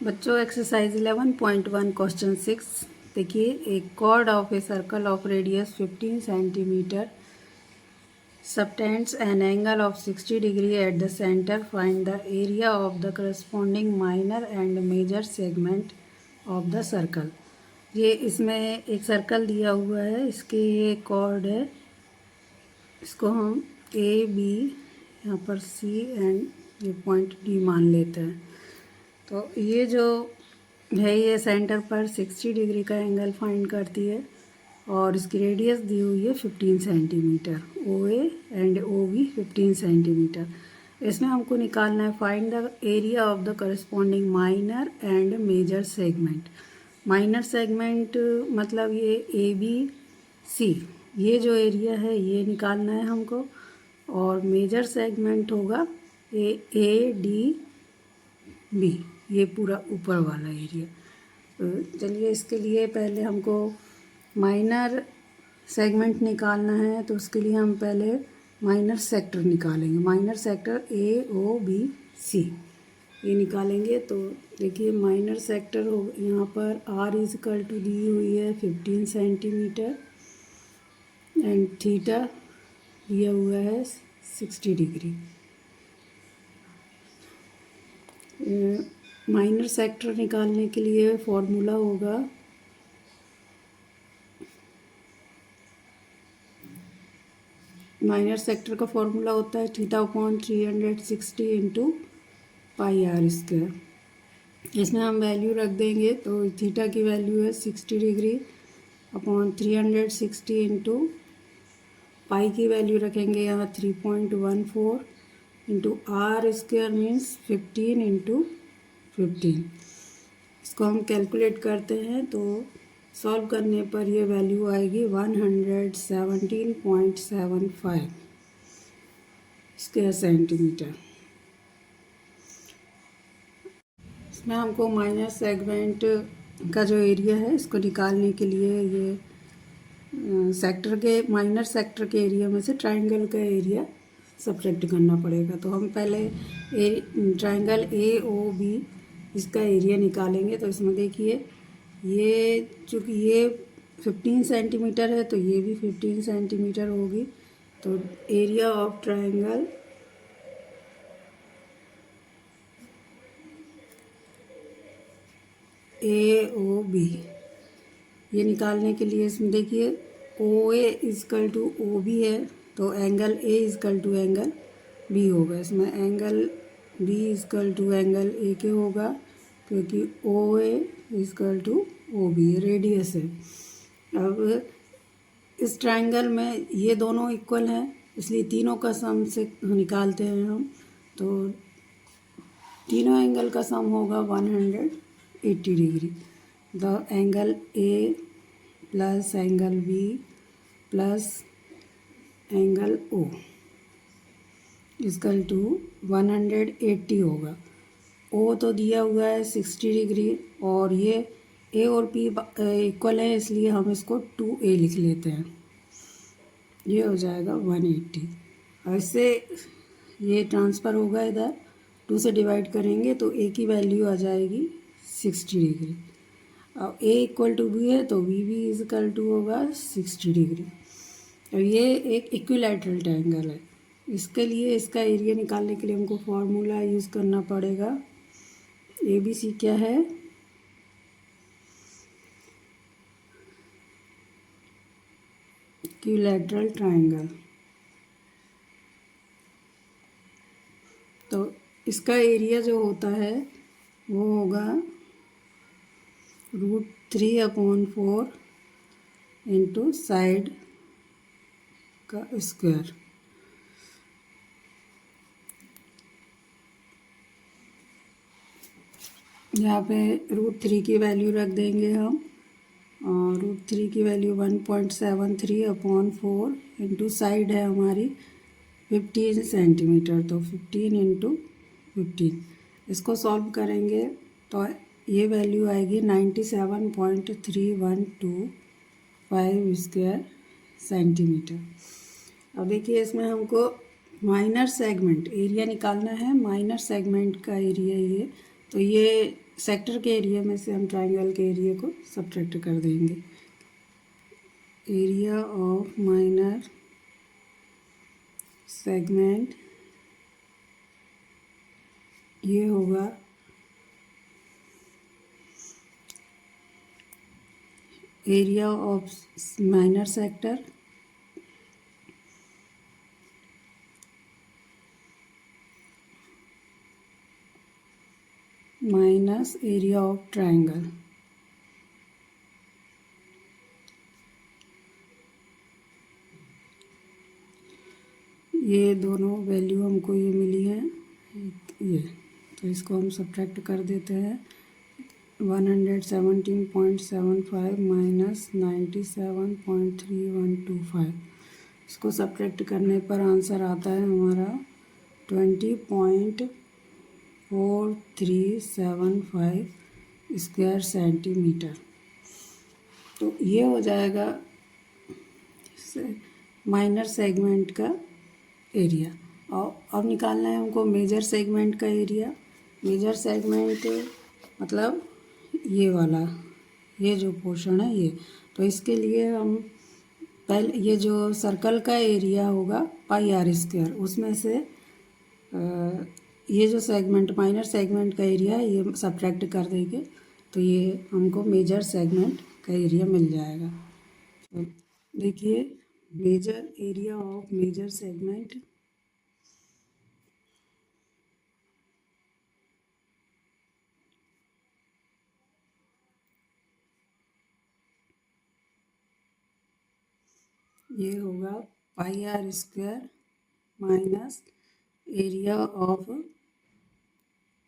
बच्चों exercise 11.1 question 6 देखिए, एक chord of a circle of radius 15 centimetre subtends an angle of 60 degree at the center. Find the area of the corresponding minor and major segment of the circle. ये इसमें एक circle दिया हुआ है, इसके ये कॉर्ड है, इसको हम ए बी यहाँ पर सी एंड ये पॉइंट डी मान लेते हैं। तो ये जो है ये सेंटर पर 60 डिग्री का एंगल फाइंड करती है और इसकी रेडियस दी हुई है 15 centimetre. O A and O B 15 centimetre. इसमें हमको निकालना है find the area of the corresponding minor and major segment. Minor segment मतलब ये ए बी सी, ये जो एरिया है ये निकालना है हमको, और मेजर सेगमेंट होगा ए डी बी, ये पूरा ऊपर वाला एरिया। तो चलिए इसके लिए पहले हमको माइनर सेगमेंट निकालना है, तो उसके लिए हम पहले माइनर सेक्टर निकालेंगे। Minor sector A O B C ये निकालेंगे। तो देखिए माइनर सेक्टर हो, यहाँ पर आर इजकल टू दी हुई है 15 सेंटीमीटर एंड थीटा दिया हुआ है 60 डिग्री। माइनर सेक्टर निकालने के लिए फॉर्मूला होगा माइनर सेक्टर का फॉर्मूला होता है theta upon 360 into pi are square. इसमें हम वैल्यू रख देंगे, तो थीटा की वैल्यू है 60 डिग्री अपॉन 360 इंटू पाई की वैल्यू रखेंगे यहाँ 3.14 into R square means 15 into 15। इसको हम कैलकुलेट करते हैं तो सॉल्व करने पर ये वैल्यू आएगी 117.75 स्क्वायर सेंटीमीटर। इसमें हमको माइनर सेगमेंट का जो एरिया है इसको निकालने के लिए ये सेक्टर के माइनर सेक्टर के एरिया में से ट्राइंगल का एरिया सब्ट्रैक्ट करना पड़ेगा। तो हम पहले ट्राइंगल ए ओ बी इसका एरिया निकालेंगे। तो इसमें देखिए ये चूँकि ये 15 सेंटीमीटर है तो ये भी 15 सेंटीमीटर होगी। तो area of triangle A O B ये निकालने के लिए इसमें देखिए O A equal to O B है, तो angle A equal to angle B होगा। इसमें angle B equal to angle A के होगा, क्योंकि O A equal to O B radius है। अब इस ट्रायंगल में ये दोनों इक्वल हैं, इसलिए तीनों का सम से निकालते हैं हम। तो तीनों एंगल का सम होगा 180 degree. The angle A plus angle B plus angle O is equal to 180 होगा। ओ तो दिया हुआ है 60 डिग्री और ये ए और पी इक्वल है, इसलिए हम इसको 2a लिख लेते हैं। ये हो जाएगा 180। और इससे ये ट्रांसफ़र होगा, इधर 2 से डिवाइड करेंगे तो a की वैल्यू आ जाएगी 60 डिग्री। अब a इक्वल टू बी है तो बी भी इजकल टू होगा 60 डिग्री। और ये एक इक्विलैटरल ट्रायंगल है, इसके लिए इसका एरिया निकालने के लिए हमको फॉर्मूला यूज़ करना पड़ेगा। ए बी सी क्या है, इक्विलैटरल ट्रायंगल। तो इसका एरिया जो होता है वो होगा √3/4 इंटू साइड का स्क्वायर। यहाँ पे √3 की वैल्यू रख देंगे हम, और √3 की वैल्यू 1.73/4 इंटू साइड है हमारी 15 सेंटीमीटर, तो 15 इंटू 15। इसको सॉल्व करेंगे तो ये वैल्यू आएगी 97.3125 स्क्वायर सेंटीमीटर। अब देखिए इसमें हमको माइनर सेगमेंट एरिया निकालना है। माइनर सेगमेंट का एरिया ये, तो ये सेक्टर के एरिया में से हम ट्राइंगल के एरिया को सब्ट्रैक्ट कर देंगे। एरिया ऑफ माइनर सेगमेंट ये होगा area of minor sector minus area of triangle. ये दोनों वैल्यू हमको ये मिली है ये, तो इसको हम सब्ट्रैक्ट कर देते हैं। 117.75 माइनस 97.3125, इसको सब्ट्रैक्ट करने पर आंसर आता है हमारा 20.4375 स्क्वायर सेंटीमीटर। तो ये हो जाएगा माइनर सेगमेंट का एरिया। और अब निकालना है हमको मेजर सेगमेंट का एरिया। मेजर सेगमेंट मतलब ये वाला, ये जो पोर्शन है ये। तो इसके लिए हम पहले ये जो सर्कल का एरिया होगा पाई आर स्क्वायर, उसमें से ये जो सेगमेंट माइनर सेगमेंट का एरिया है ये सब्ट्रैक्ट कर देंगे, तो ये हमको मेजर सेगमेंट का एरिया मिल जाएगा। तो देखिए major area of major segment ये होगा pi are square minus area of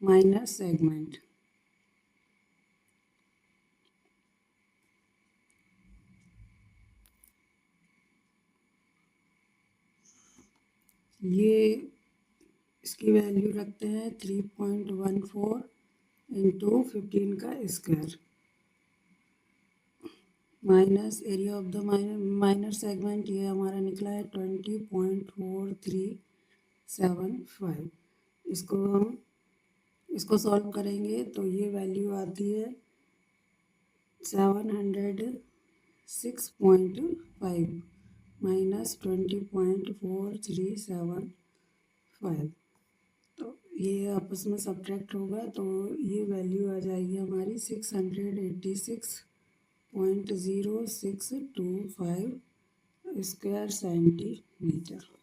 minor segment. ये इसकी वैल्यू रखते हैं 3.14 इंटू 15 का square minus area of the minor segment, ये हमारा निकला है 20.4375। इसको सॉल्व करेंगे तो ये वैल्यू आती है 706.5 माइनस 20.4375। तो ये आपस में सब्ट्रैक्ट होगा तो ये वैल्यू आ जाएगी हमारी 686.0625 स्क्वायर सेंटीमीटर।